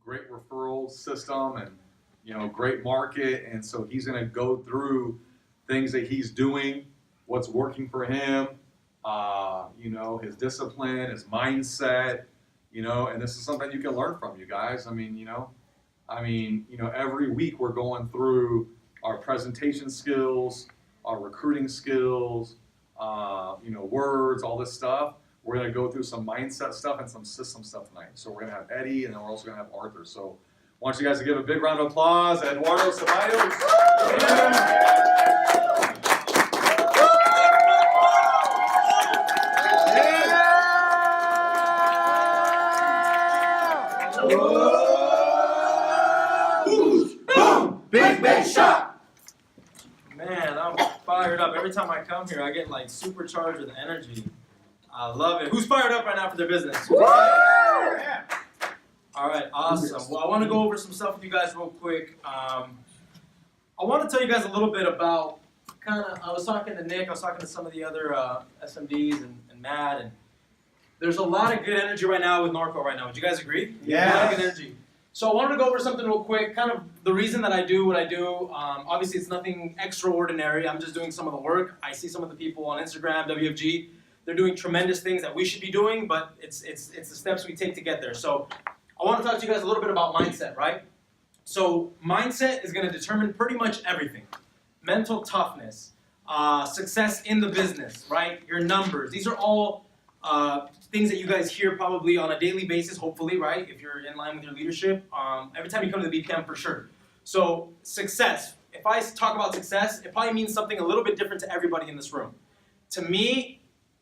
great referral system and, great market. And so he's going to go through things that he's doing, what's working for him, his discipline, his mindset, and this is something you can learn from, you guys. Every week we're going through our presentation skills, our recruiting skills, words, all this stuff. We're going to go through some mindset stuff and some system stuff tonight. So we're going to have Eddie, and then we're also going to have Arthur. So I want you guys to give a big round of applause. Eduardo Ceballos. Big shot! Man, I'm fired up. Every time I come here, I get like supercharged with energy. I love it. Who's fired up right now for their business? Yeah. All right, awesome. Well, I want to go over some stuff with you guys real quick. I want to tell you guys a little bit about I was talking to Nick, I was talking to some of the other SMDs and Matt, and there's a lot of good energy right now with Norco right now. Would you guys agree? Yeah. A lot of good energy. So I wanted to go over something real quick, kind of the reason that I do what I do. Obviously, it's nothing extraordinary. I'm just doing some of the work. I see some of the people on Instagram, WFG, they're doing tremendous things that we should be doing, but it's the steps we take to get there. So I want to talk to you guys a little bit about mindset, right? So mindset is going to determine pretty much everything. Mental toughness, success in the business, right? Your numbers. These are all things that you guys hear probably on a daily basis, hopefully, right? If you're in line with your leadership, every time you come to the BPM, for sure. So success, if I talk about success, it probably means something a little bit different to everybody in this room. To me,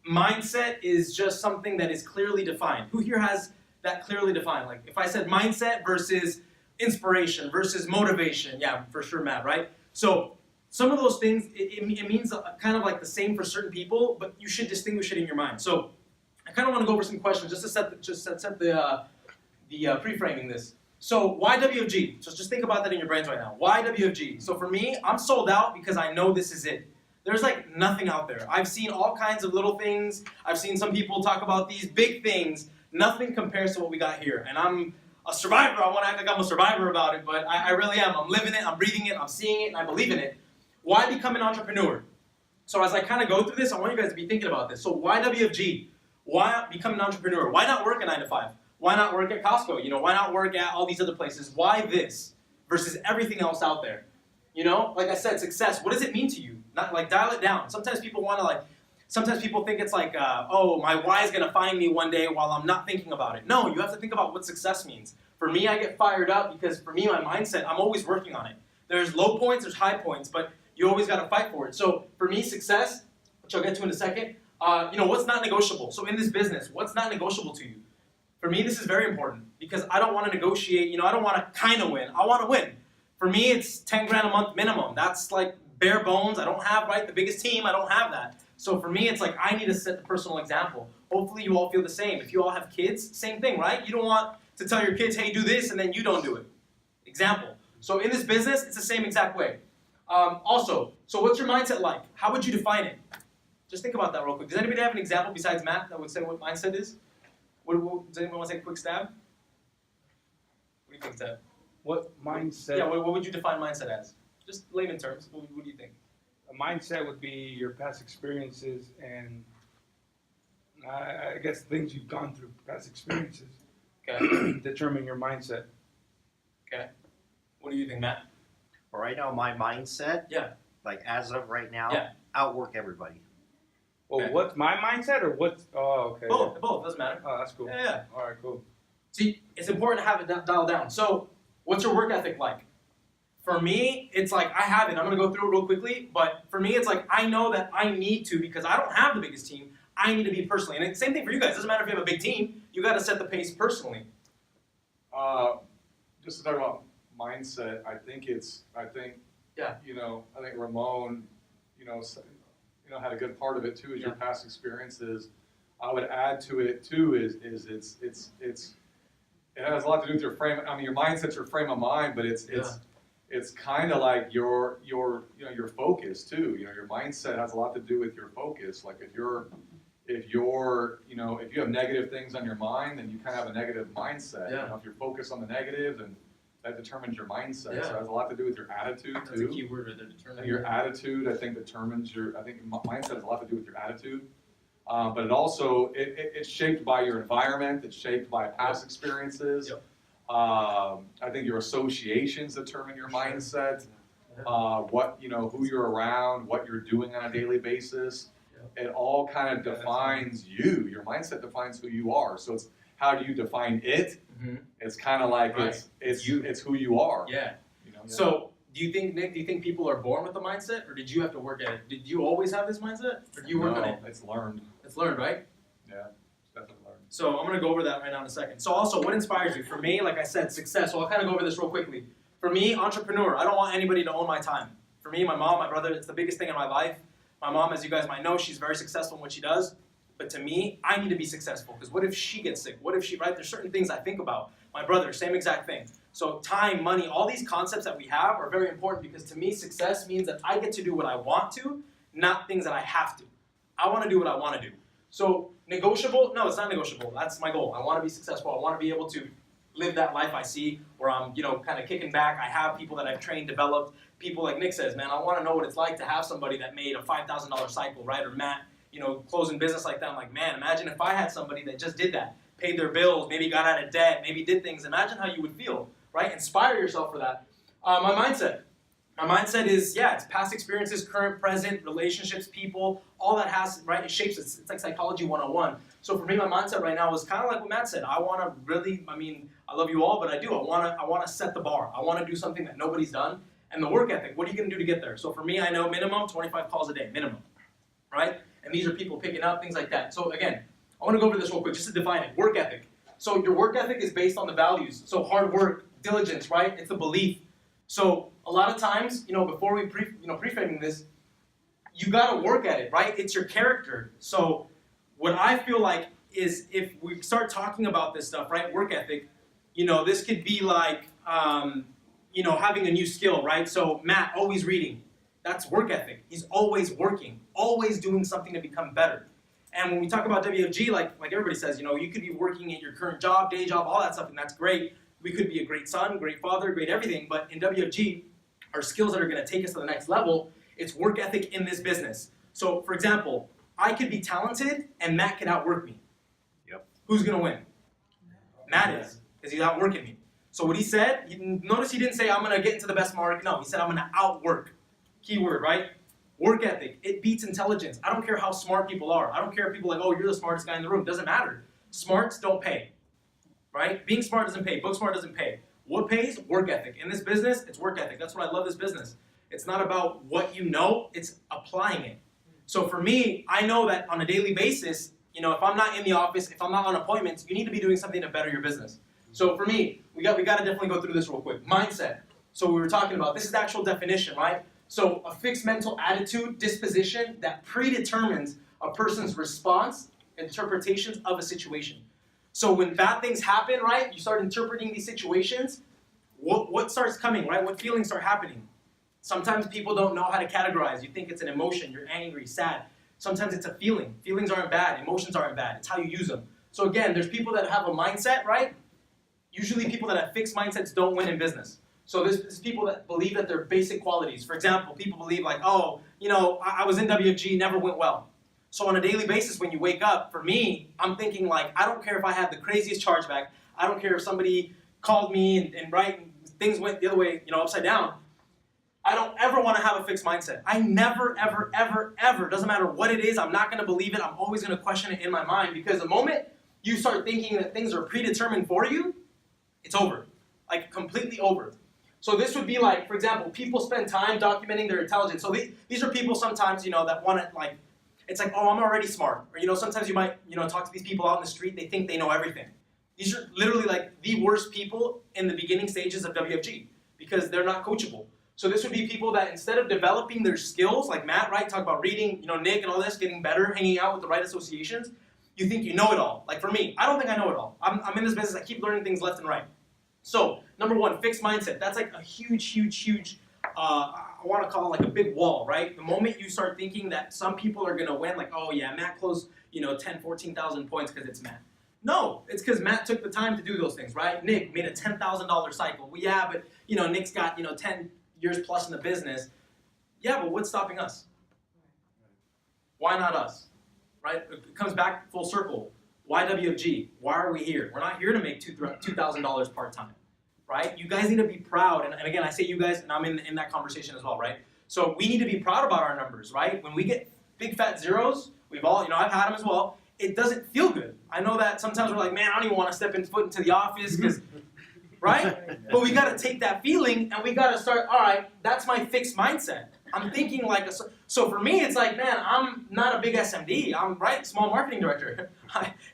mindset is just something that is clearly defined. Who here has that clearly defined? Like if I said mindset versus inspiration versus motivation, yeah, for sure, Matt, right? So some of those things, it means kind of like the same for certain people, but you should distinguish it in your mind. So I kind of want to go over some questions just to set the pre-framing this. So why WFG? So just think about that in your brains right now. Why WFG? So for me, I'm sold out because I know this is it. There's like nothing out there. I've seen all kinds of little things. I've seen some people talk about these big things. Nothing compares to what we got here. And I'm a survivor. I want to act like I'm a survivor about it, but I really am. I'm living it, I'm breathing it, I'm seeing it, and I believe in it. Why become an entrepreneur? So as I kind of go through this, I want you guys to be thinking about this. So why WFG? Why become an entrepreneur? Why not work a 9 to 5? Why not work at Costco? Why not work at all these other places? Why this versus everything else out there? Like I said, success, what does it mean to you? Not like dial it down. Sometimes people want to sometimes people think it's like, oh, my why is going to find me one day while I'm not thinking about it. No, you have to think about what success means. For me, I get fired up because for me, my mindset, I'm always working on it. There's low points, there's high points, but you always got to fight for it. So for me, success, which I'll get to in a second, what's not negotiable? So in this business, what's not negotiable to you? For me, this is very important because I don't want to negotiate. I don't want to kind of win. I want to win. For me, it's 10 grand a month minimum. That's like bare bones. I don't have, the biggest team. I don't have that. So for me, it's like I need to set the personal example. Hopefully you all feel the same. If you all have kids, same thing, right? You don't want to tell your kids, hey, do this, and then you don't do it. Example. So in this business, it's the same exact way. Also, so what's your mindset like? How would you define it? Just think about that real quick. Does anybody have an example besides Matt that would say what mindset is? Does anyone want to take a quick stab? What do you think, Seb? What mindset? Yeah, what would you define mindset as? Just layman terms. What do you think? A mindset would be your past experiences and I guess things you've gone through, past experiences. Okay. Determine your mindset. Okay. What do you think, Matt? Well, right now, my mindset, as of right now, outwork everybody. Well, Okay. what's my mindset or what's, okay. Both, doesn't matter. Oh, that's cool. Yeah. All right, cool. See, it's important to have it dialed down. So, what's your work ethic like? For me, it's like I have it. I'm going to go through it real quickly, but for me, it's like I know that I need to, because I don't have the biggest team, I need to be personally. And it's the same thing for you guys. It doesn't matter if you have a big team, you got to set the pace personally. Just to talk about mindset, I think Ramon, had a good part of it too, is your past experiences. I would add to it too is it has a lot to do with your frame. I mean, your mindset's your frame of mind, but it's kind of like your focus too. Your mindset has a lot to do with your focus. Like if you're if you're, you know, if you have negative things on your mind, then you kind of have a negative mindset. Yeah. You know, if you're focused on the negative, then that determines your mindset. Yeah. So it has a lot to do with your attitude That's too. a key word right there, determined. Your attitude, I think, determines your. I think mindset has a lot to do with your attitude, but it also it's shaped by your environment. It's shaped by past experiences. Yep. I think your associations determine your mindset. What you know, who you're around, what you're doing on a daily basis. It all kind of defines you. Your mindset defines who you are. So it's how do you define it? Mm-hmm. It's kind of like Right. it's you. It's who you are. Yeah. You know? So, do you think, Nick? Do you think people are born with the mindset, or did you have to work at it? Did you always have this mindset, or do you work on it? It's learned. It's learned, right? Yeah, it's definitely learned. So I'm gonna go over that right now in a second. So also, what inspires you? For me, like I said, success. So I'll kind of go over this real quickly. For me, entrepreneur. I don't want anybody to own my time. For me, my mom, my brother, it's the biggest thing in my life. My mom, as you guys might know, she's very successful in what she does. But to me, I need to be successful because what if she gets sick? What if she, right? There's certain things I think about. My brother, same exact thing. So time, money, all these concepts that we have are very important because to me, success means that I get to do what I want to, not things that I have to. I want to do what I want to do. So negotiable? No, it's not negotiable. That's my goal. I want to be successful. I want to be able to live that life I see where I'm, you know, kind of kicking back. I have people that I've trained, developed. People like Nick says, man, I want to know what it's like to have somebody that made a $5,000 cycle, right? Or Matt, you know, closing business like that. I'm like, man, imagine if I had somebody that just did that, paid their bills, maybe got out of debt, maybe did things. Imagine how you would feel, right? Inspire yourself for that. My mindset. My mindset is, yeah, it's past experiences, current, present, relationships, people, all that has, right? It shapes it. It's like psychology 101. So for me, my mindset right now is kind of like what Matt said. I want to really, I mean, I love you all, but I do. I want to set the bar. I want to do something that nobody's done. And the work ethic, what are you going to do to get there? So for me, I know minimum 25 calls a day, minimum, right? And these are people picking up, things like that. So again, I want to go over this real quick just to define it. Work ethic. So your work ethic is based on the values. So hard work, diligence, right? It's the belief. So a lot of times, you know, before we pre-framing this, you got to work at it, right? It's your character. So what I feel like is if we start talking about this stuff, right? Work ethic, you know, this could be like, you know, having a new skill, right? So Matt, always reading. That's work ethic. He's always working, always doing something to become better. And when we talk about WFG, like everybody says, you know, you could be working at your current job, day job, all that stuff, and that's great. We could be a great son, great father, great everything, but in WFG, our skills that are going to take us to the next level, it's work ethic in this business. So, for example, I could be talented and Matt could outwork me. Yep. Who's going to win? Matt is, because he's outworking me. So what he said, notice he didn't say, I'm going to get into the best mark. No, he said, I'm going to outwork. Keyword, right? Work ethic. It beats intelligence. I don't care how smart people are. I don't care if people are like, oh, you're the smartest guy in the room. Doesn't matter. Smarts don't pay, right? Being smart doesn't pay. Book smart doesn't pay. What pays? Work ethic. In this business, it's work ethic. That's what I love this business. It's not about what you know, it's applying it. So for me, I know that on a daily basis, you know, if I'm not in the office, if I'm not on appointments, you need to be doing something to better your business. So for me, we got to definitely go through this real quick. Mindset. So we were talking about, this is the actual definition, right? So a fixed mental attitude, disposition that predetermines a person's response, interpretations of a situation. So when bad things happen, right, you start interpreting these situations, what starts coming, right? What feelings start happening? Sometimes people don't know how to categorize. You think it's an emotion, you're angry, sad. Sometimes it's a feeling. Feelings aren't bad, emotions aren't bad. It's how you use them. So again, there's people that have a mindset, right? Usually people that have fixed mindsets don't win in business. So there's people that believe that they're basic qualities. For example, people believe like, oh, you know, I was in WFG, never went well. So on a daily basis when you wake up, for me, I'm thinking like, I don't care if I had the craziest chargeback. I don't care if somebody called me and things went the other way, you know, upside down. I don't ever want to have a fixed mindset. I never, ever, ever, ever, doesn't matter what it is, I'm not going to believe it. I'm always going to question it in my mind because the moment you start thinking that things are predetermined for you, it's over. Like completely over. So this would be like, for example, people spend time documenting their intelligence. So these are people sometimes, you know, that want to like, it's like, oh, I'm already smart. Or, you know, sometimes you might, you know, talk to these people out in the street, they think they know everything. These are literally like the worst people in the beginning stages of WFG because they're not coachable. So this would be people that instead of developing their skills, like Matt, right, talk about reading, you know, Nick and all this, getting better, hanging out with the right associations, you think you know it all. Like for me, I don't think I know it all. I'm in this business, I keep learning things left and right. So, number one, fixed mindset. That's like a huge, I want to call it like a big wall, right? The moment you start thinking that some people are going to win, like, oh yeah, Matt closed, 10, 14,000 points because it's Matt. No, it's because Matt took the time to do those things, right? Nick made a $10,000 cycle. Well, yeah, but Nick's got 10 years plus in the business. Yeah, but what's stopping us? Why not us? Right? It comes back full circle. Why WFG? Why are we here? We're not here to make $2,000 part-time, right? You guys need to be proud. And again, I say you guys, and I'm in that conversation as well, right? So we need to be proud about our numbers, right? When we get big fat zeros, we've all, I've had them as well, it doesn't feel good. I know that sometimes we're like, man, I don't even want to step foot into the office because, right? But we got to take that feeling and we got to start, all right, that's my fixed mindset. I'm thinking like, so for me, it's like, man, I'm not a big SMD. I'm, right, small marketing director.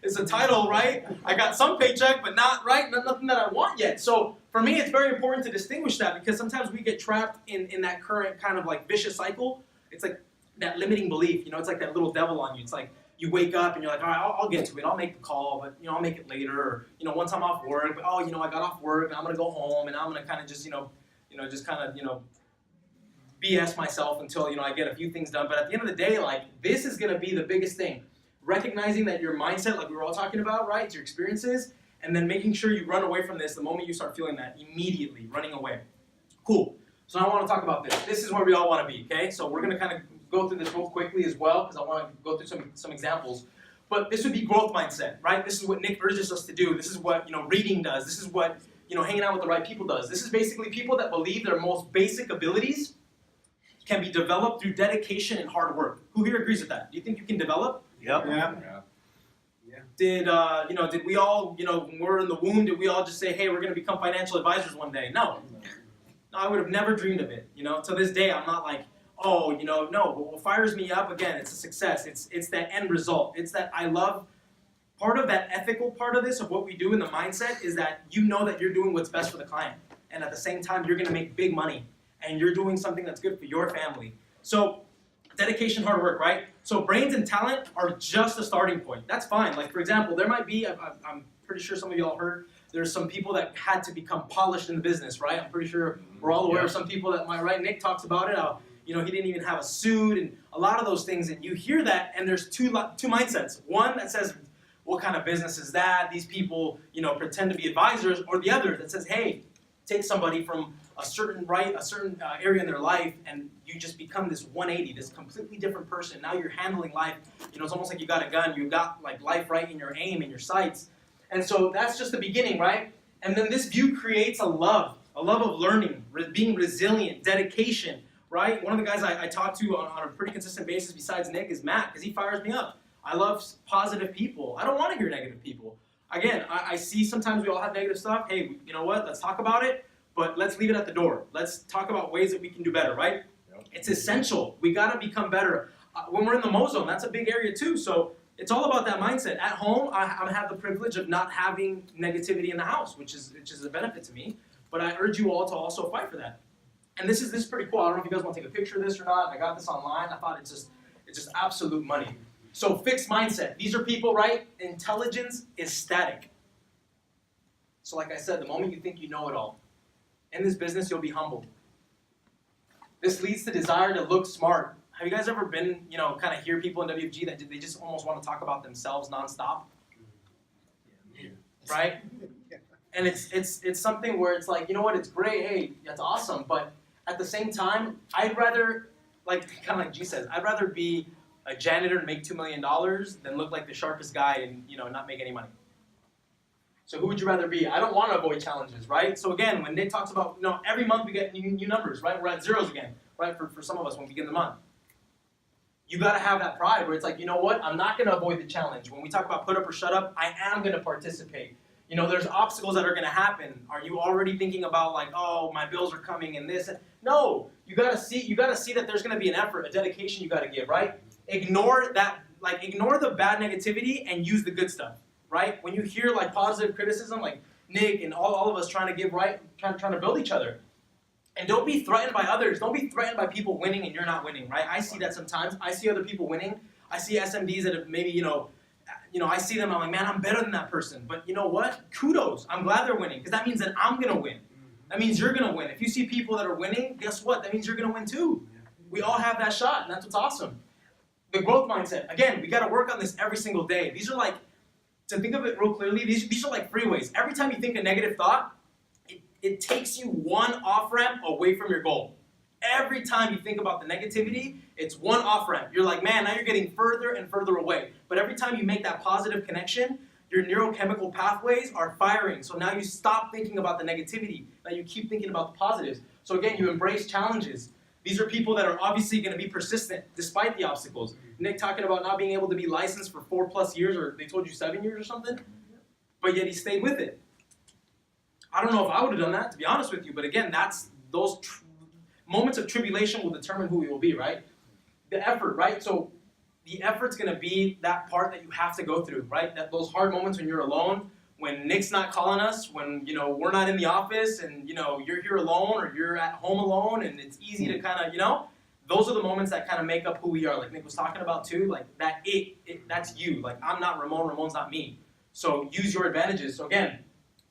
It's a title, right? I got some paycheck, but not, right, nothing that I want yet. So for me, it's very important to distinguish that because sometimes we get trapped in that current kind of like vicious cycle. It's like that limiting belief, it's like that little devil on you. It's like you wake up and you're like, all right, I'll get to it. I'll make the call, but, I'll make it later. Or, once I'm off work, but, I got off work and I'm going to go home and I'm going to kind of just, just kind of, BS myself until, I get a few things done. But at the end of the day, like, this is going to be the biggest thing. Recognizing that your mindset, like we were all talking about, right, it's your experiences, and then making sure you run away from this the moment you start feeling that, immediately running away. Cool. So now I want to talk about this. This is where we all want to be, okay? So we're going to kind of go through this real quickly as well, because I want to go through some examples. But this would be growth mindset, right? This is what Nick urges us to do. This is what, reading does. This is what, hanging out with the right people does. This is basically people that believe their most basic abilities can be developed through dedication and hard work. Who here agrees with that? Do you think you can develop? Yep. Yeah. Did did we all, when we're in the womb, did we all just say, hey, we're going to become financial advisors one day? No. No, I would have never dreamed of it. To this day, I'm not like, oh, no. But what fires me up, again, it's a success. It's that end result. It's that I love, part of that ethical part of this, of what we do in the mindset, is that you know that you're doing what's best for the client. And at the same time, you're going to make big money. And you're doing something that's good for your family. So dedication, hard work, right? So brains and talent are just a starting point. That's fine. Like, for example, there might be, I'm pretty sure some of y'all heard, there's some people that had to become polished in the business, right? I'm pretty sure we're all aware of some people that might, right? Nick talks about it, how, he didn't even have a suit and a lot of those things. And you hear that, and there's two mindsets. One that says, what kind of business is that? These people, pretend to be advisors. Or the other that says, hey, take somebody from a certain area in their life, and you just become this 180, this completely different person. Now you're handling life. It's almost like you got a gun. You got like life right in your aim, in your sights. And so that's just the beginning, right? And then this view creates a love of learning, being resilient, dedication, right? One of the guys I talk to on a pretty consistent basis besides Nick is Matt, because he fires me up. I love positive people. I don't want to hear negative people. Again, I see sometimes we all have negative stuff. Hey, you know what? Let's talk about it. But let's leave it at the door. Let's talk about ways that we can do better, right? Yep. It's essential. We got to become better. When we're in the Mo-Zone, that's a big area too. So it's all about that mindset. At home, I have the privilege of not having negativity in the house, which is a benefit to me. But I urge you all to also fight for that. And this is pretty cool. I don't know if you guys want to take a picture of this or not. I got this online. I thought it's just absolute money. So fixed mindset. These are people, right? Intelligence is static. So like I said, the moment you think you know it all, in this business, you'll be humbled. This leads to desire to look smart. Have you guys ever been, kind of hear people in WFG that they just almost want to talk about themselves nonstop? Yeah. Right? And it's something where it's like, you know what, it's great, hey, that's awesome, but at the same time, I'd rather, kind of like G says, I'd rather be a janitor and make $2 million than look like the sharpest guy and, not make any money. So who would you rather be? I don't want to avoid challenges, right? So again, when Nick talks about, every month we get new numbers, right? We're at zeros again, right? For some of us when we begin the month. You got to have that pride where it's like, you know what? I'm not going to avoid the challenge. When we talk about put up or shut up, I am going to participate. There's obstacles that are going to happen. Are you already thinking about like, oh, my bills are coming and this? No, you got to see that there's going to be an effort, a dedication you got to give, right? Ignore the bad negativity and use the good stuff. Right? When you hear like positive criticism, like Nick and all of us trying to give right, trying to build each other. And don't be threatened by others. Don't be threatened by people winning and you're not winning, right? I see that sometimes. I see other people winning. I see SMDs that have maybe, I see them, I'm like, man, I'm better than that person. But you know what? Kudos. I'm glad they're winning because that means that I'm going to win. That means you're going to win. If you see people that are winning, guess what? That means you're going to win too. We all have that shot and that's what's awesome. The growth mindset. Again, we got to work on this every single day. These are like, to think of it real clearly, these are like freeways. Every time you think a negative thought, it takes you one off-ramp away from your goal. Every time you think about the negativity, it's one off-ramp. You're like, man, now you're getting further and further away. But every time you make that positive connection, your neurochemical pathways are firing. So now you stop thinking about the negativity. Now you keep thinking about the positives. So again, you embrace challenges. These are people that are obviously going to be persistent despite the obstacles. Nick talking about not being able to be licensed for 4+ years, or they told you 7 years or something, but yet he stayed with it. I don't know if I would have done that, to be honest with you, but again, that's those moments of tribulation will determine who we will be, right? The effort, right? So the effort's going to be that part that you have to go through, right? That those hard moments when you're alone, when Nick's not calling us, when, you know, we're not in the office and, you know, you're here alone or you're at home alone and it's easy to kind of, you know, those are the moments that kind of make up who we are. Like Nick was talking about too, like that that's you. Like I'm not Ramon, Ramon's not me. So use your advantages. So again,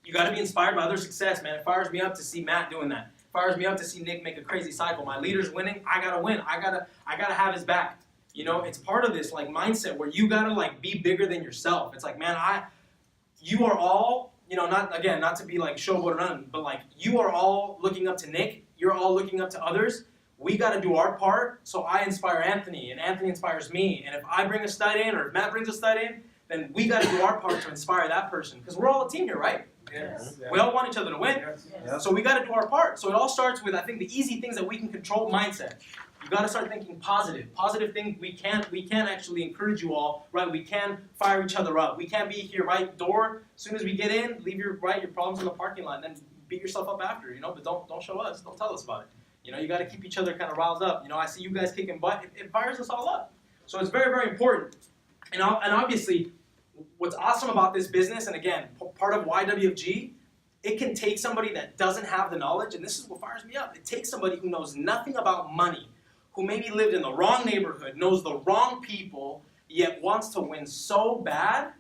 you got to be inspired by other success, man. It fires me up to see Matt doing that. It fires me up to see Nick make a crazy cycle. My leader's winning, I got to win. I got to have his back. You know, it's part of this like mindset where you got to like be bigger than yourself. It's like, man, you are all, you know, not to be like showboat or nothing, but like you are all looking up to Nick. You're all looking up to others. We got to do our part so I inspire Anthony and Anthony inspires me. And if I bring a stud in or if Matt brings a stud in, then we got to do our part to inspire that person. Because we're all a team here, right? Yes. We all want each other to win. Yes. So we got to do our part. So it all starts with, I think, the easy things that we can control mindset. You got to start thinking positive. Positive things we can actually encourage you all, right? We can fire each other up. We can be here, right? Door, as soon as we get in, leave your problems in the parking lot, and then beat yourself up after, you know, but don't show us. Don't tell us about it. You know, you got to keep each other kind of riled up. You know, I see you guys kicking butt. It fires us all up. So it's very, very important. And obviously, what's awesome about this business, and again, part of YWFG, it can take somebody that doesn't have the knowledge, and this is what fires me up. It takes somebody who knows nothing about money, who maybe lived in the wrong neighborhood, knows the wrong people, yet wants to win so bad,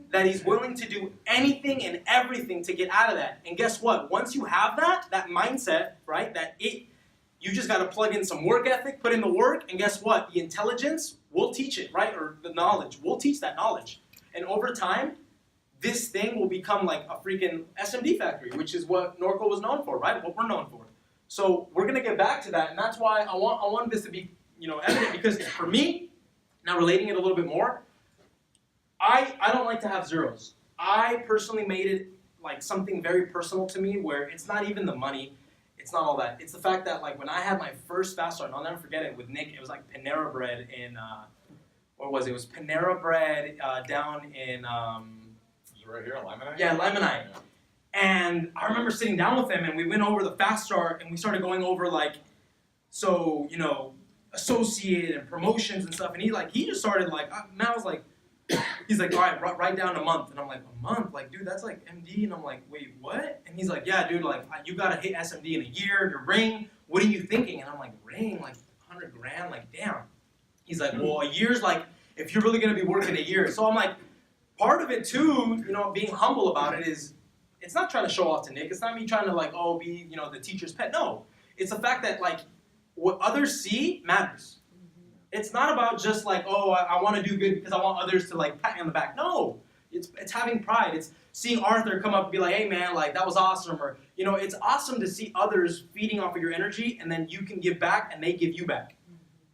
that he's willing to do anything and everything to get out of that. And guess what? Once you have that mindset, right, you just got to plug in some work ethic, put in the work, and guess what? The intelligence, we'll teach it, right? Or the knowledge, we'll teach that knowledge. And over time, this thing will become like a freaking SMD factory, which is what Norco was known for, right? What we're known for. So we're going to get back to that, and that's why I want this to be, you know, evident, because for me, now relating it a little bit more, I don't like to have zeros. I personally made it like something very personal to me where it's not even the money, it's not all that. It's the fact that like when I had my first fast start, and I'll never forget it, with Nick, it was like Panera Bread in, what was it? It was Panera Bread down in... right here, Limonite? Yeah, Limonite. And I remember sitting down with him, and we went over the fast start, and we started going over like, so, you know, associated and promotions and stuff, and he just started like, Matt was like, he's like, all right, write down a month. And I'm like, a month? Like, dude, that's like MD. And I'm like, wait, what? And he's like, yeah, dude, like, you got to hit SMD in a year, your ring. What are you thinking? And I'm like, ring? Like, 100 grand? Like, damn. He's like, well, a year's like, if you're really going to be working a year. So I'm like, part of it too, you know, being humble about it is, it's not trying to show off to Nick. It's not me trying to like, oh, be, you know, the teacher's pet. No. It's the fact that like, what others see matters. It's not about just like, oh, I want to do good because I want others to like pat me on the back. No, it's having pride. It's seeing Arthur come up and be like, hey man, like that was awesome. Or, you know, it's awesome to see others feeding off of your energy and then you can give back and they give you back.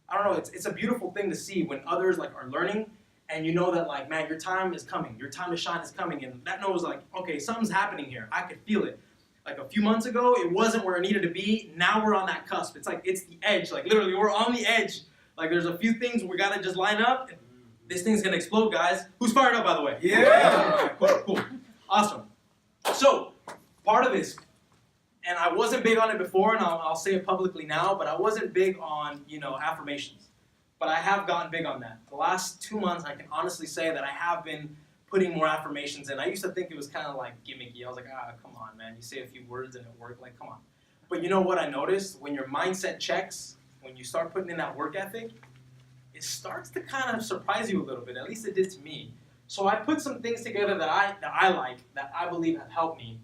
I don't know, it's a beautiful thing to see when others like are learning and you know that like, man, your time is coming. Your time to shine is coming. And that knows like, okay, something's happening here. I could feel it. Like a few months ago, it wasn't where it needed to be. Now we're on that cusp. It's like, it's the edge. Like literally, we're on the edge. Like there's a few things we gotta just line up. This thing's gonna explode, guys. Who's fired up, by the way? Yeah. Cool. Awesome. So, part of this, and I wasn't big on it before, and I'll say it publicly now, but I wasn't big on, you know, affirmations. But I have gotten big on that. The last 2 months, I can honestly say that I have been putting more affirmations in. I used to think it was kind of like gimmicky. I was like, come on, man. You say a few words and it worked. Like, come on. But you know what I noticed? When your mindset checks, when you start putting in that work ethic, it starts to kind of surprise you a little bit. At least it did to me. So I put some things together that I like, that I believe have helped me.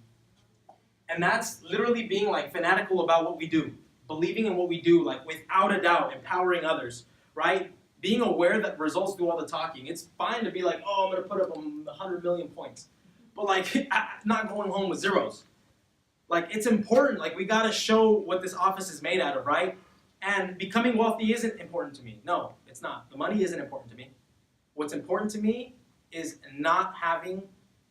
And that's literally being like fanatical about what we do. believing in what we do, like without a doubt, empowering others, right? Being aware that results do all the talking. It's fine to be like, oh, I'm gonna put up 100 million points, but like not going home with zeros. Like it's important. Like we gotta show what this office is made out of, right? And becoming wealthy isn't important to me. No, it's not. The money isn't important to me. What's important to me is not having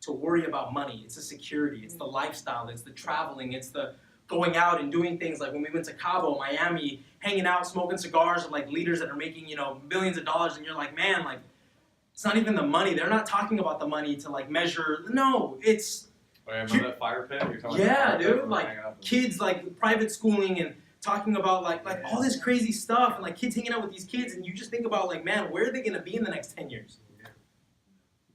to worry about money. It's the security, it's the lifestyle, it's the traveling, it's the going out and doing things like when we went to Cabo, Miami, hanging out, smoking cigars with like leaders that are making, millions of dollars, and you're like, man, like, it's not even the money. They're not talking about the money to like measure. No, it's... Oh, yeah, remember that fire pit? You're talking yeah, about fire pit? dude, like kids like private schooling and talking about like all this crazy stuff and like kids hanging out with these kids, and you just think about like, man, where are they gonna be in the next 10 years?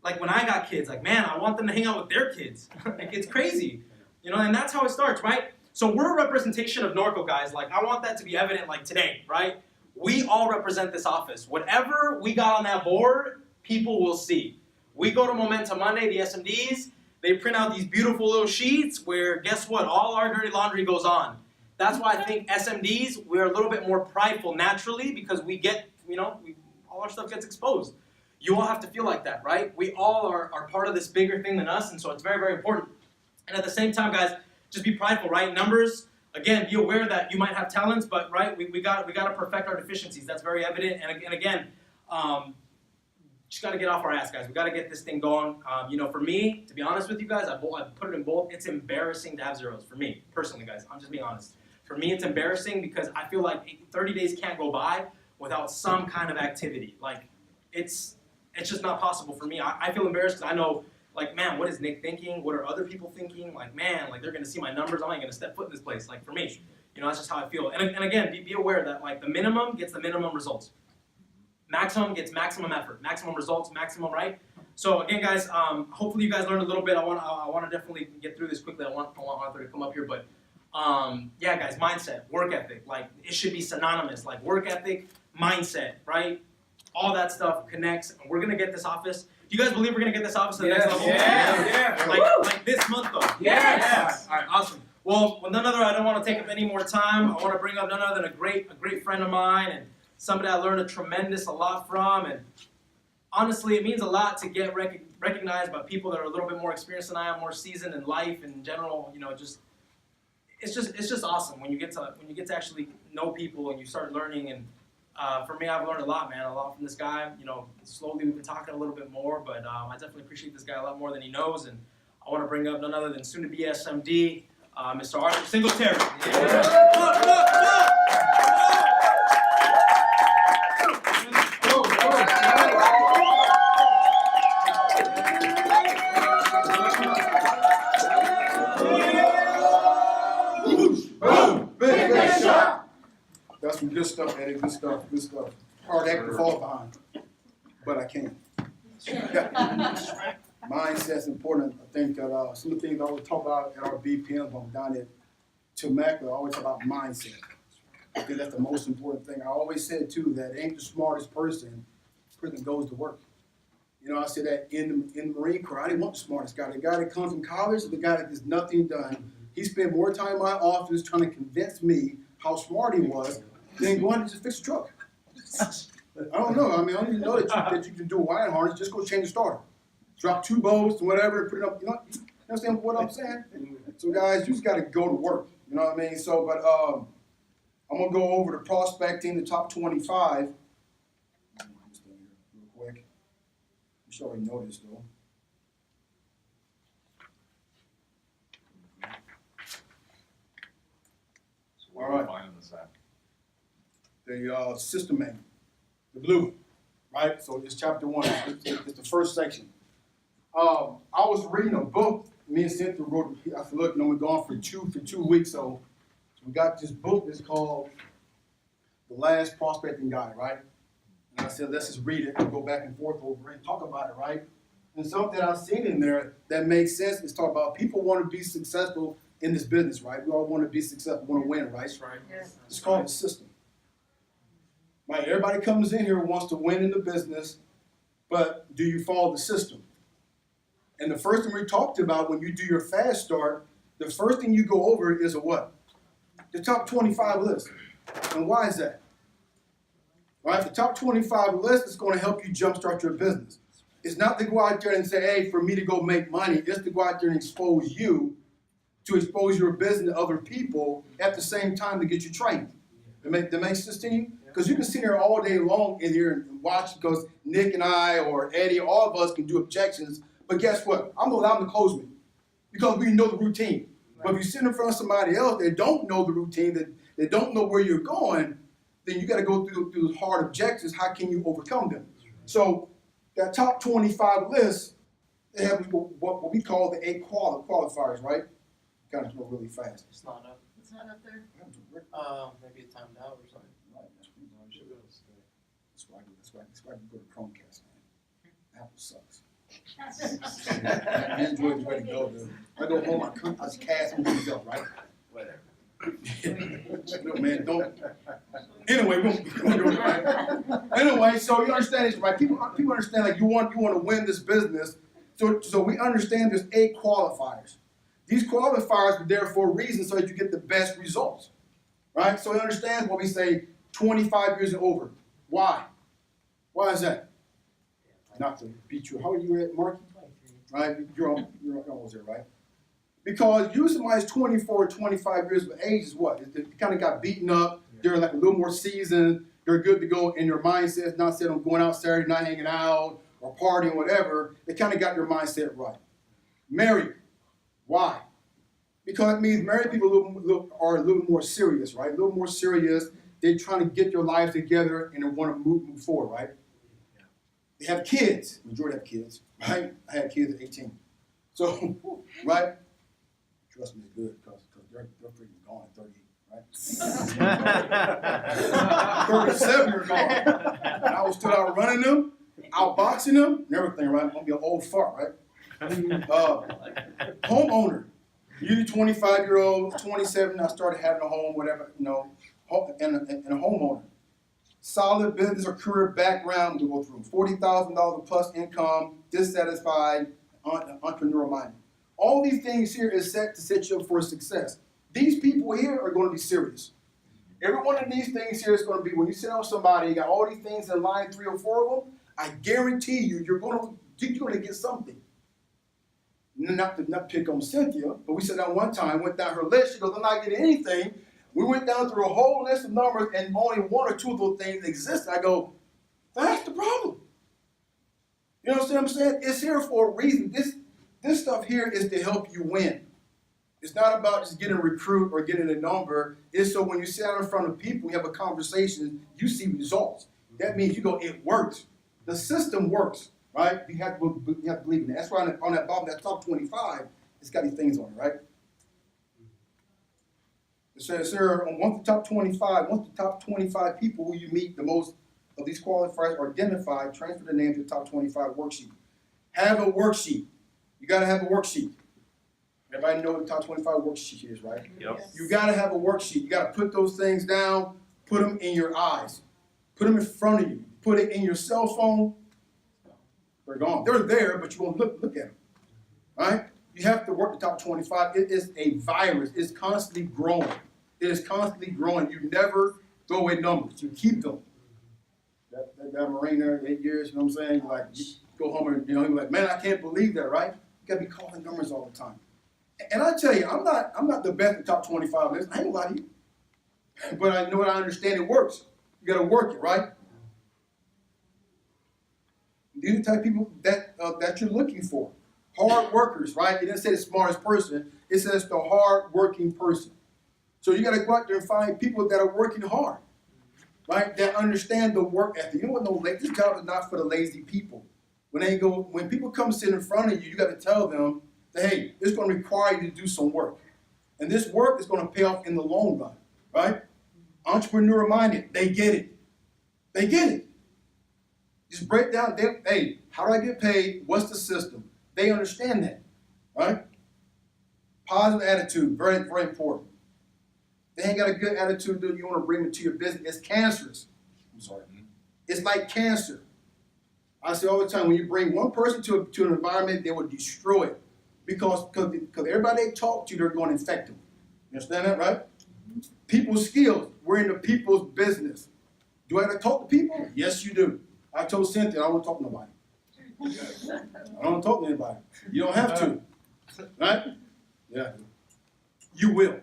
Like when I got kids, like, man, I want them to hang out with their kids. Like it's crazy, and that's how it starts, right? So we're a representation of Norco, guys. Like I want that to be evident like today, right? We all represent this office. Whatever we got on that board, people will see. We go to Momentum Monday, the SMDs, they print out these beautiful little sheets where, guess what, all our dirty laundry goes on. That's why I think SMDs, we're a little bit more prideful naturally because we get, all our stuff gets exposed. You all have to feel like that, right? We all are part of this bigger thing than us, and so it's very, very important. And at the same time, guys, just be prideful, right? Numbers, again, be aware that you might have talents, but right, we got to perfect our deficiencies. That's very evident. And again, just got to get off our ass, guys. We got to get this thing going. For me, to be honest with you guys, I put it in bold. It's embarrassing to have zeros for me, personally, guys. I'm just being honest. For me, it's embarrassing because I feel like 30 days can't go by without some kind of activity. Like, it's just not possible for me. I feel embarrassed because I know, like, man, what is Nick thinking? What are other people thinking? Like, man, like, they're going to see my numbers. I'm not going to step foot in this place. Like, for me, that's just how I feel. And again, be aware that, like, the minimum gets the minimum results. Maximum gets maximum effort. Maximum results, maximum, right? So, again, guys, hopefully you guys learned a little bit. I want to definitely get through this quickly. I want Arthur to come up here. But, yeah, guys, mindset, work ethic. Like, it should be synonymous. Like, work ethic, mindset, right? All that stuff connects, and we're gonna get this office. Do you guys believe we're gonna get this office to the next level? Yeah. Like this month though. Yes. All right, awesome. Well, with none other, I don't want to take up any more time. I want to bring up none other than a great friend of mine and somebody I learned a lot from. And honestly, it means a lot to get recognized by people that are a little bit more experienced than I am, more seasoned in life in general. It's just awesome when you get to actually know people and you start learning. And for me, I've learned a lot, man. A lot from this guy. Slowly we've been talking a little bit more, but I definitely appreciate this guy a lot more than he knows. And I want to bring up none other than soon-to-be SMD, Mr. Arthur Singletary. Yeah. Come on. That's some good stuff, Eddie. Good stuff. Hard act to fall behind, but I can. Mindset's important. I think that some of the things I always talk about at our BPM, when I'm down at Temecula, I always talk about mindset. I think that's the most important thing. I always said too that ain't the smartest person goes to work. I said that in the Marine Corps. I didn't want the smartest guy. The guy that comes from college, the guy that gets nothing done. He spent more time in my office trying to convince me how smart he was than going to just fix a truck. I don't know. I mean, I don't even know that you can do a wiring harness. Just go change the starter. Drop 2 bolts or whatever, put it up. You understand what I'm saying? So, guys, you just got to go to work. You know what I mean? So, but I'm going to go over to prospecting, the top 25. Real quick. You should already know this, though. All right. The system manual, the blue, right? So it's chapter 1. It's the first section. I was reading a book. Me and Cynthia wrote. I said, look, we're gone for two weeks, so we got this book that's called The Last Prospecting Guide, right? And I said, let's just read it and go back and forth over it and talk about it, right? And something I've seen in there that makes sense is talk about people want to be successful in this business, right? We all want to be successful, want to win, right? Right. Yes. It's called the system. Right? Everybody comes in here wants to win in the business, but do you follow the system? And the first thing we talked about when you do your fast start, the first thing you go over is a what? The top 25 list. And why is that? Right? The top 25 list is going to help you jumpstart your business. It's not to go out there and say, hey, for me to go make money. It's to go out there and expose you, to expose your business to other people at the same time to get you trained. That makes sense to you? Because you can sit here all day long in here and watch, because Nick and I or Eddie, all of us can do objections. But guess what? I'm going to allow them to close me because we know the routine. But if you sit in front of somebody else that don't know the routine, that don't know where you're going, then you got to go through those hard objectives. How can you overcome them? So that top 25 list, they have what we call the 8 qualifiers, right? Kind of go really fast. It's not up. It's not up there. Maybe it timed out or something. Right. That's why you go to Chromecast, man. Apple sucks. Android is ready to go, dude. I go home, I just cast and ready to go, right? Whatever. No, man, don't. Anyway, we'll do it, right? Anyway, so you understand this, right? People understand, like, you want to win this business. So we understand there's 8 qualifiers. These qualifiers are there for a reason, so that you get the best results, right? So you understand what we say 25 years and over. Why? Why is that? Not to beat you. How are you at, Marky? Right? You're almost there, right? Because usually somebody's 24, 25 years of age is what? They kind of got beaten up. They're like a little more seasoned. They're good to go in their mindset. Not saying I'm going out Saturday night hanging out or partying, whatever. They kind of got their mindset right. Married. Why? Because it means married people are a little more serious, right? A little more serious. They're trying to get their lives together and they want to move forward, right? They have kids. Majority have kids, right? I had kids at 18. So, right? Trust me, it's good because they're freaking gone at 38, right? 37 are gone. And I was still out running them, outboxing them, and everything, right? I'm going to be an old fart, right? Homeowner. Usually 25-year-old, 27, I started having a home, whatever, and a homeowner. Solid business or career background to go through. $40,000 plus income, dissatisfied, entrepreneurial minded. All these things here is set to set you up for success. These people here are going to be serious. Every one of these things here is going to be, when you sit down with somebody, you got all these things in line, 3 or 4 of them, I guarantee you're going to get something. Not to pick on Cynthia, but we sat down one time, went down her list. She goes, I'm not getting anything. We went down through a whole list of numbers, and only 1 or 2 of those things exist. I go, that's the problem. You know what I'm saying? It's here for a reason. This stuff here is to help you win. It's not about just getting a recruit or getting a number. It's so when you sit down in front of people, you have a conversation, you see results. That means you go, it works. The system works, right? You have to believe in that. That's why on that bottom, that top 25, it's got these things on it, right? It says, sir, once the top 25 people who you meet, the most of these qualifiers are identified, transfer the name to the top 25 worksheet. Have a worksheet. You got to have a worksheet. Everybody know what the top 25 worksheet is, right? Yep. You got to have a worksheet. You got to put those things down, put them in your eyes, put them in front of you, put it in your cell phone. They're gone. They're there, but you won't look at them, right? You have to work the top 25. It is a virus. It's constantly growing. It is constantly growing. You never throw away numbers. You keep them. That Marine there, 8 years, you know what I'm saying? Like, you go home and, you're like, man, I can't believe that, right? You got to be calling numbers all the time. And I tell you, I'm not the best at top 25 list. I ain't gonna lie to you. But I know what I understand it works. You got to work it, right? These are the type of people that you're looking for. Hard workers, right? It didn't say the smartest person. It says the hard-working person. So you got to go out there and find people that are working hard, right? That understand the work ethic. You know what? This job is not for the lazy people. When people come sit in front of you, you got to tell them that, hey, it's going to require you to do some work. And this work is going to pay off in the long run, right? Entrepreneur minded, they get it. They get it. Just break down, hey, how do I get paid? What's the system? They understand that, right? Positive attitude, very, very important. They ain't got a good attitude, dude. You want to bring it to your business. It's cancerous. I'm sorry. It's like cancer. I say all the time, when you bring one person to an environment, they will destroy it. Because everybody they talk to, they're going to infect them. You understand that, right? People skills. We're in the people's business. Do I have to talk to people? Yes, you do. I told Cynthia I don't want to talk to nobody. I don't want to talk to anybody. You don't have to. Right? Yeah. You will.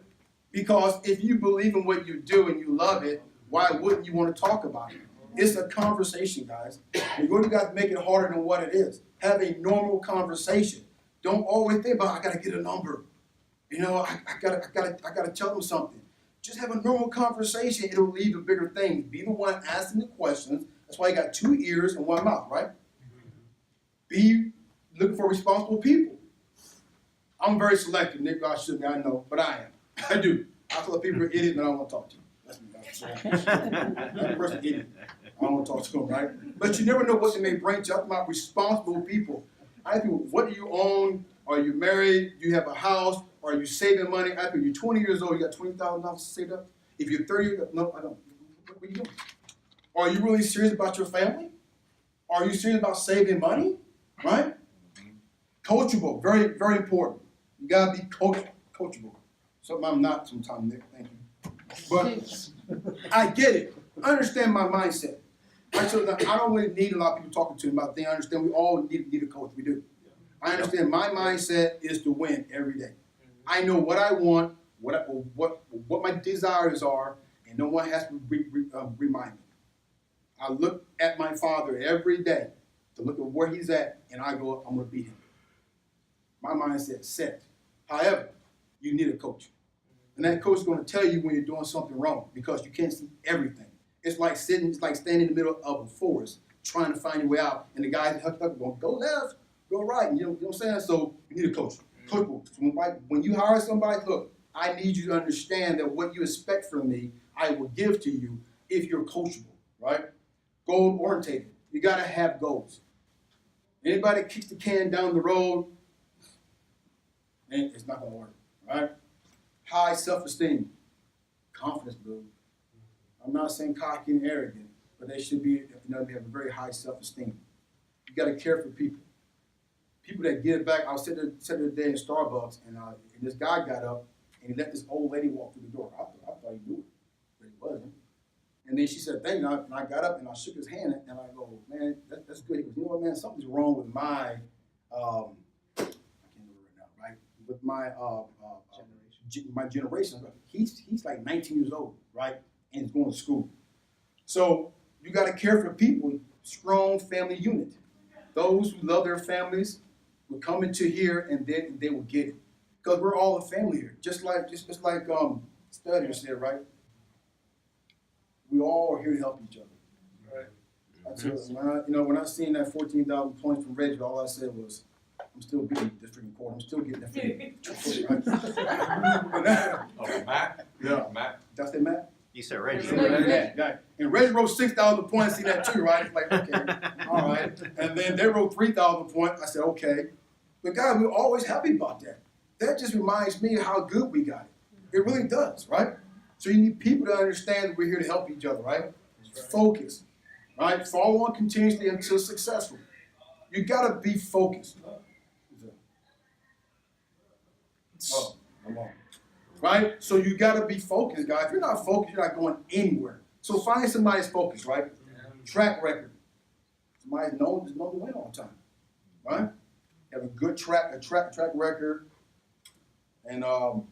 Because if you believe in what you do and you love it, why wouldn't you want to talk about it? It's a conversation, guys. You're going to make it harder than what it is. Have a normal conversation. Don't always think about, I got to get a number. You know, I gotta tell them something. Just have a normal conversation. It'll lead to bigger things. Be the one asking the questions. That's why you got 2 ears and 1 mouth, right? Be looking for responsible people. I'm very selective, Nick. I shouldn't. I know, but I am. I do. I feel like people are idiots, but I don't want to talk to you. That's me. That person idiot. I don't want to talk to them, right? But you never know what they may bring to you. I'm talking about responsible people. I think, what do you own? Are you married? Do you have a house? Are you saving money? After you're 20 years old, you got $20,000 saved up? If you're 30, no, I don't. What are you doing? Are you really serious about your family? Are you serious about saving money? Right? Coachable, very, very important. You gotta be coachable. Something I'm not sometimes, Nick. Thank you. But I get it. I understand my mindset. I don't really need a lot of people talking to me about things. I understand we all need a coach. We do. I understand my mindset is to win every day. I know what I want, what my desires are, and no one has to remind me. I look at my father every day to look at where he's at, and I go, I'm going to beat him. My mindset is set. However, you need a coach. And that coach is going to tell you when you're doing something wrong because you can't see everything. It's like standing in the middle of a forest trying to find your way out, and the guy's hooked up going, go left, go right. You know what I'm saying? So you need a coach. Coachable. When you hire somebody, look, I need you to understand that what you expect from me, I will give to you if you're coachable, right? Goal orientated. You got to have goals. Anybody kicks the can down the road, it's not going to work, right? High self-esteem, confidence building. I'm not saying cocky and arrogant, but they should be, they have a very high self-esteem. You got to care for people. People that give back. I was sitting there today in Starbucks, and this guy got up, and he let this old lady walk through the door. I thought he knew it, but he wasn't. And then she said, thank you, and I got up, and I shook his hand, and I go, man, that's good. He goes, you know what, man, something's wrong with my, I can't remember right now, right? With my generation. He's like 19 years old, right? And he's going to school. So you got to care for people, strong family unit. Those who love their families will come into here and then they will get it. Because we're all a family here. Just like Studier said, right? We all are here to help each other. Right. I tell you, when I seen that 14,000 points from Reggie, all I said was, I'm still beating the district court. I'm still getting that right? Oh, Matt? Yeah. Matt. Did I say Matt? You said Reggie. Yeah. And Reggie wrote 6,000 points. See that too, right? It's like, okay, all right. And then they wrote 3,000 points. I said, okay. But God, we're always happy about that. That just reminds me of how good we got it. It really does, right? So you need people to understand that we're here to help each other, right? Focus, right? Follow on continuously until successful. You got to be focused. Oh, come on. Right? So you got to be focused, guys. If you're not focused, you're not going anywhere. So find somebody's focused, right? Track record. Somebody's known to win all the time, right? Have a good track record, and all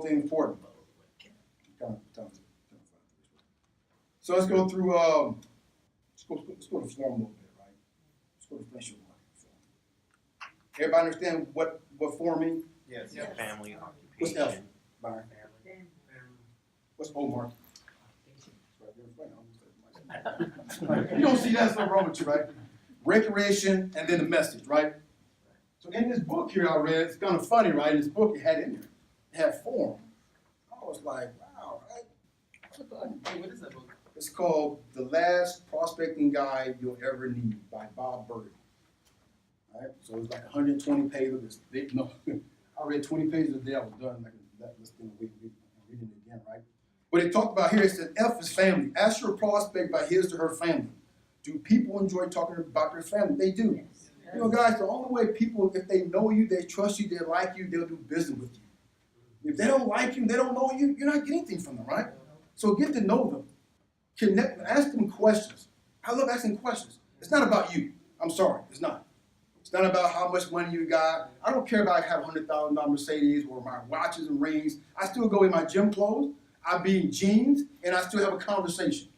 things important. So let's go through. Let's go to form a little bit, right? Let's go to friendship market. Everybody understand what form means? Yes. Family, What's occupation. F? Byron. What's O mark? You don't see that's no wrong with you, right? Recreation and then the message, right? So in this book here I read, it's kind of funny, right? In this book it had in there, it had form. I was like, wow, right? What is that book? It's called The Last Prospecting Guide You'll Ever Need by Bob Burg. All right? So it's like 120 pages. I read 20 pages a day. I was done like that. Let's do a week, reading it again, right? But it talked about here, it said F is family. Ask your prospect about his or her family. Do people enjoy talking about their family? They do. Yes. You know, guys, the only way people, if they know you, they trust you, they like you, they'll do business with you. If they don't like you, they don't know you, you're not getting anything from them, right? So get to know them. Connect, ask them questions. I love asking questions. It's not about you. I'm sorry, it's not. It's not about how much money you got. I don't care about I have $100,000 Mercedes or my watches and rings. I still go in my gym clothes. I be in jeans, and I still have a conversation.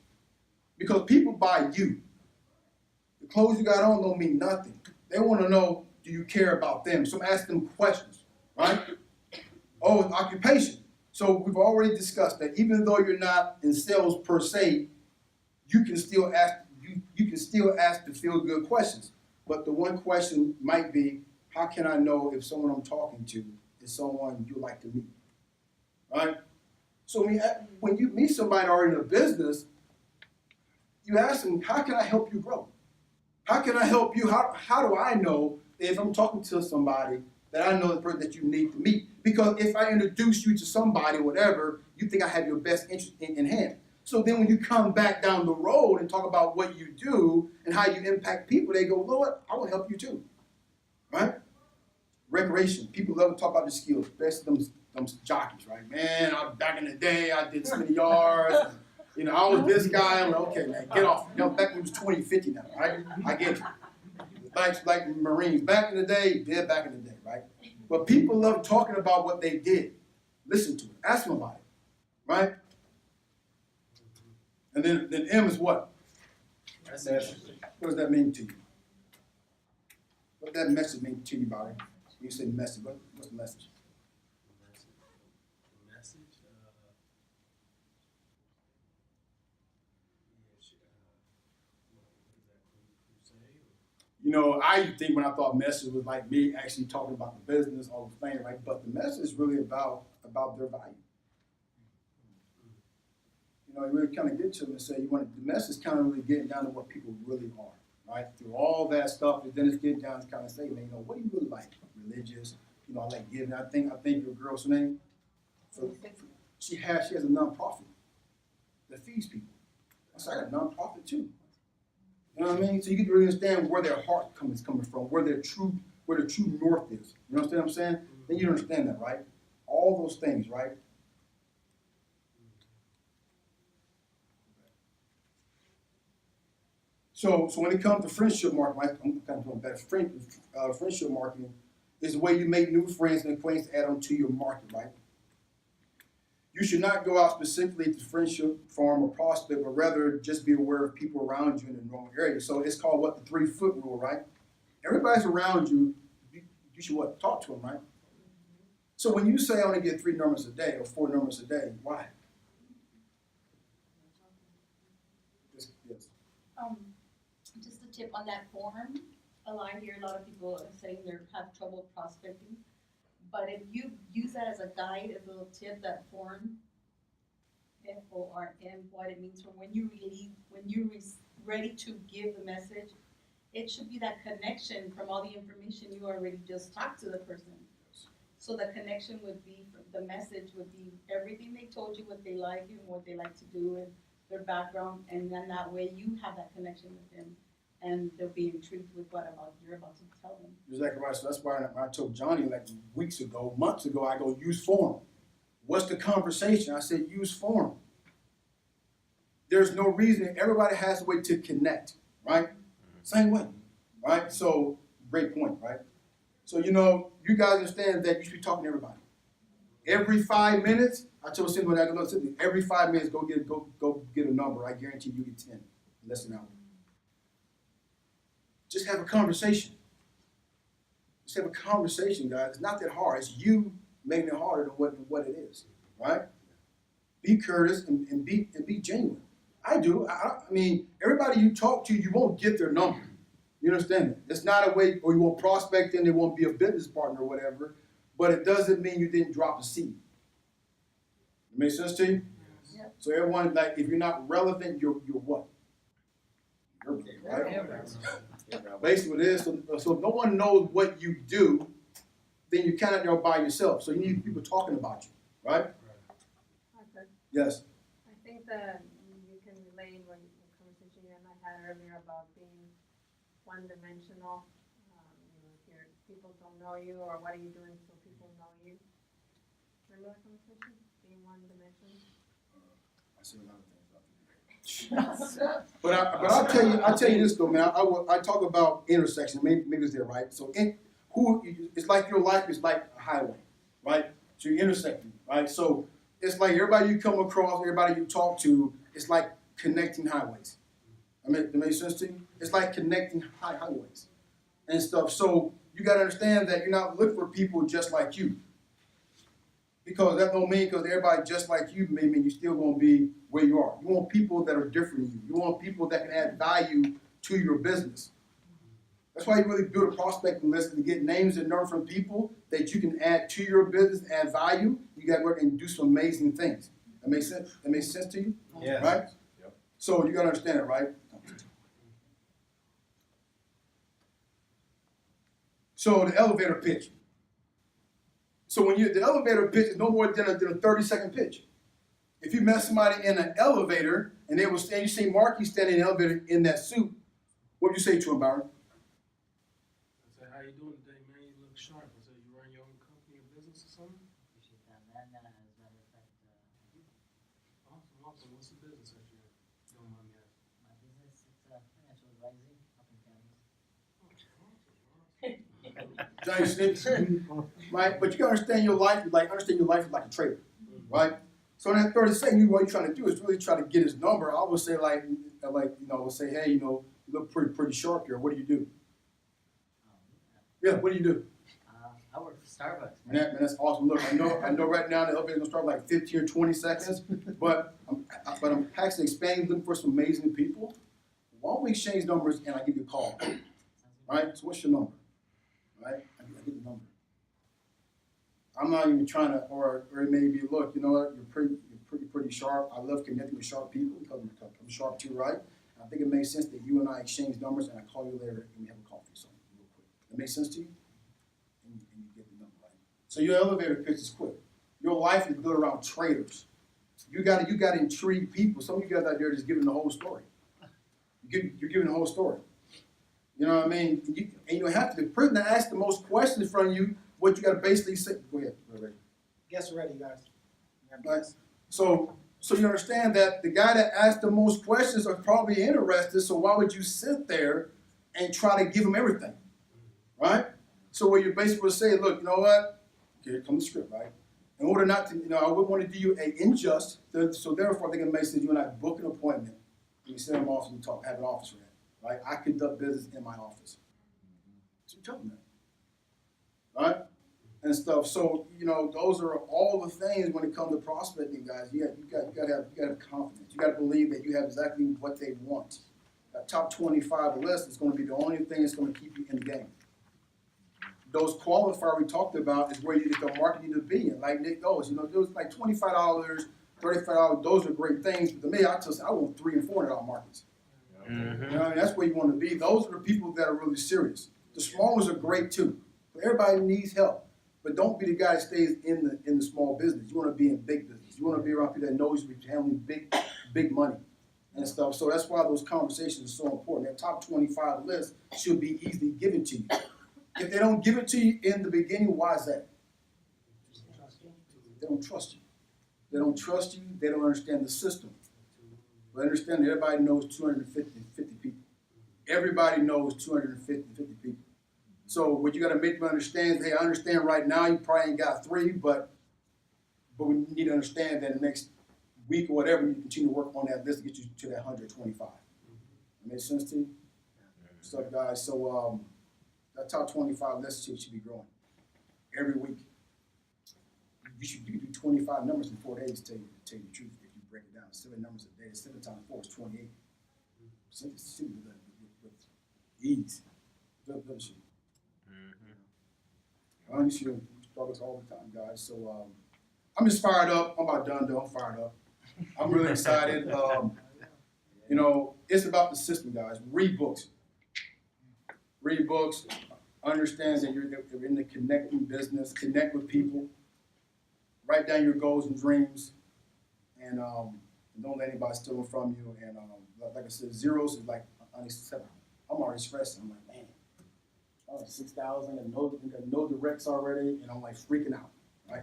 Because people buy you. The clothes you got on don't mean nothing. They want to know, do you care about them? So ask them questions, right? Oh, occupation. So we've already discussed that even though you're not in sales per se, you can still ask you can still ask the feel good questions. But the one question might be, how can I know if someone I'm talking to is someone you like to meet? Right? So when you meet somebody already in a business, you ask them, how can I help you grow? How can I help you? How do I know if I'm talking to somebody that I know the person that you need to meet? Because if I introduce you to somebody, whatever, you think I have your best interest in hand. So then when you come back down the road and talk about what you do and how you impact people, they go, Lord, I will help you too. Right? Recreation. People love to talk about the skills, especially them jockeys, right? Man, back in the day, I did so many yards. You know, I was this guy. I'm like, okay, man, get off. You know, back when it was 20, 50 now, right? I get you. Like Marines. Back in the day, dead back in the day, right? But people love talking about what they did. Listen to it. Ask them about it, right? And then M is what? Message. What does that mean to you? What does that message mean to you, Bobby? You say message. What's the message? You know, I used to think when I thought message was like me actually talking about the business, all the thing, right? But the message is really about their value. You know, you really kind of get to them and say, the message kind of really getting down to what people really are, right? Through all that stuff, and then it's getting down to kind of say, man, you know, what do you really like? Religious, you know, I like giving. I think your girl's name. So she has a nonprofit that feeds people. I said, I got a nonprofit too. You know what I mean? So you get to really understand where their heart is coming from, where the true north is. You understand what I'm saying? Then you understand that, right? All those things, right? So when it comes to friendship marketing, I'm kind of doing better. Friendship marketing is the way you make new friends and acquaintances add on to your market, right? You should not go out specifically to friendship, farm, or prospect, but rather just be aware of people around you in the normal area. So it's called what? The 3-foot rule, right? Everybody's around you, you should what? Talk to them, right? So when you say I only get 3 numbers a day or 4 numbers a day, why? Yes. Just a tip on that form. I hear a lot of people saying they have trouble prospecting. But if you use that as a guide, as a little tip, that form, FORM, what it means from when you're ready to give the message, it should be that connection from all the information you already just talked to the person. So the connection would be, the message would be everything they told you, what they like and what they like to do and their background, and then that way you have that connection with them. And they'll be intrigued with what you're about to tell them. Exactly right. So that's why I told Johnny like months ago, I go use form. What's the conversation? I said use form. There's no reason. Everybody has a way to connect, right? Same way, right? So great point, right? So you know, you guys understand that you should be talking to everybody. Every 5 minutes, I told Cindy, every 5 minutes, go get a number. I guarantee you get 10 in less than an hour. Just have a conversation. Just have a conversation, guys. It's not that hard. It's you making it harder than what it is, right? Be courteous and be genuine. I do. I mean, everybody you talk to, you won't get their number. You understand that? It's not a way, or you won't prospect them, they won't be a business partner or whatever, but it doesn't mean you didn't drop a seed. It makes sense to you? Yep. So everyone, like, if you're not relevant, you're what? You're right? Basically what it is, so if no one knows what you do, then you're kind of there by yourself. So you need people talking about you, right? Okay. Yes. I think that you can relate what the conversation you and I had earlier about being one-dimensional. If people don't know you, or what are you doing so people know you? Remember that conversation? Being one dimension? I see a lot of things out there. But I'll tell you this though, man. I talk about intersection. Maybe it's there, right? So it's like your life is like a highway, right? So you're intersecting, right? So it's like everybody you come across, everybody you talk to, it's like connecting highways. That makes sense to you? It's like connecting highways and stuff. So you got to understand that you're not looking for people just like you. Because that don't mean because everybody just like you may mean you're still going to be where you are. You want people that are different than you. You want people that can add value to your business. That's why you really build a prospecting list to get names and numbers from people that you can add to your business, add value. You got to work and do some amazing things. That makes sense? That makes sense to you? Yes. Right? Yep. So you got to understand it, right? So the elevator pitch. So the elevator pitch is no more than a 30-second pitch. If you met somebody in an elevator and they will stand, you see Marky standing in the elevator in that suit, what would you say to him, Byron? I said, how you doing today, man? You look sharp. I said, you run your own company or business or something? Appreciate that, man. As a matter of fact, I do. Awesome, awesome. What's the business that you don't mind me asking? My business, it's financial advising, helping families. Giant snips, right? But you gotta understand your life, understand your life is like a trader, right? So in that 30 seconds, what you're trying to do is really try to get his number. I would say say, hey, you look pretty sharp here. What do you do? Yeah, what do you do? I work for Starbucks, Man, that's awesome. Look, I know right now the elevator's gonna start like 15 or 20 seconds, but I'm actually expanding, looking for some amazing people. Why don't we exchange numbers and I give you a call, right? So what's your number, right? I get the number. I'm not even trying to, or it may be, look, you know what? You're pretty sharp. I love connecting with sharp people because I'm sharp too, right? And I think it makes sense that you and I exchange numbers and I call you later and we have a coffee, so real quick. That makes sense to you? And you get the number right. So your elevator pitch is quick. Your life is built around traders. You got to intrigue people. Some of you guys out there just giving the whole story. You're giving the whole story. You know what I mean? And you have to. The person that asks the most questions from you, what you got to basically say. Go ahead. Guess ready, guys. Right. So you understand that the guy that asked the most questions are probably interested. So why would you sit there and try to give him everything, right? So what you basically would say, look, you know what? Here comes the script, right? In order not to, I wouldn't want to do you an unjust. So therefore, I think it makes sense you and I book an appointment. And we sit in my office and talk, have an office for that, right? I conduct business in my office. So tell them that, right? And stuff. So those are all the things when it comes to prospecting, guys. You got to have confidence. You got to believe that you have exactly what they want. That top 25 list is going to be the only thing that's going to keep you in the game. Those qualifiers we talked about is where you get the market you need to be in. Like Nick goes, those like $25, $35. Those are great things. But to me, I want $300 and $400 markets. Mm-hmm. That's where you want to be. Those are the people that are really serious. The small ones are great too. But everybody needs help. But don't be the guy that stays in the small business. You want to be in big business. You want to be around people that knows you're handling big money and stuff. So that's why those conversations are so important. That top 25 list should be easily given to you. If they don't give it to you in the beginning, why is that? They don't trust you. They don't trust you. They don't understand the system. But understand that everybody knows 250 people. Everybody knows 250 people. So what you got to make them understand is, hey, I understand right now you probably ain't got 3, but we need to understand that the next week or whatever, you continue to work on that list to get you to that 125. That makes sense to you? What's up, guys? So that top 25 list should be growing every week. You can do 25 numbers in 4 days to tell you the truth if you break it down. 7 numbers a day. 7 times 4 is 28. Simple with ease. Double shoot. You see struggles all the time, guys. So I'm just fired up. I'm about done, though. I'm fired up. I'm really excited. It's about the system, guys. Read books. Read books. Understand that you're in the connecting business. Connect with people. Write down your goals and dreams. And don't let anybody steal them from you. And like I said, zeros is like unacceptable. I'm already stressing. I'm like, man. 6,000 and no directs already, and I'm like freaking out, right?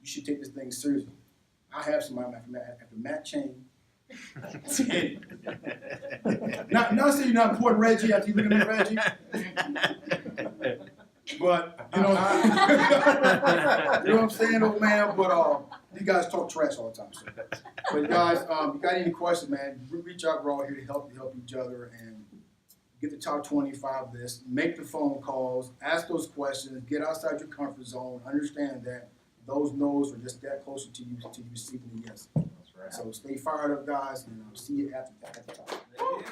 you should take this thing seriously. I have somebody after Matt Chain. not saying you're not important, Reggie, after you look at me, Reggie. But, you know, you know what I'm saying, old man? But you guys talk trash all the time. So. But guys, you got any questions, man, reach out. We're all here to help each other and get the top 25 list, make the phone calls, ask those questions, get outside your comfort zone, understand that those no's are just that closer to you receiving a yes. That's right. So stay fired up, guys, and I'll see you at the top. Yeah.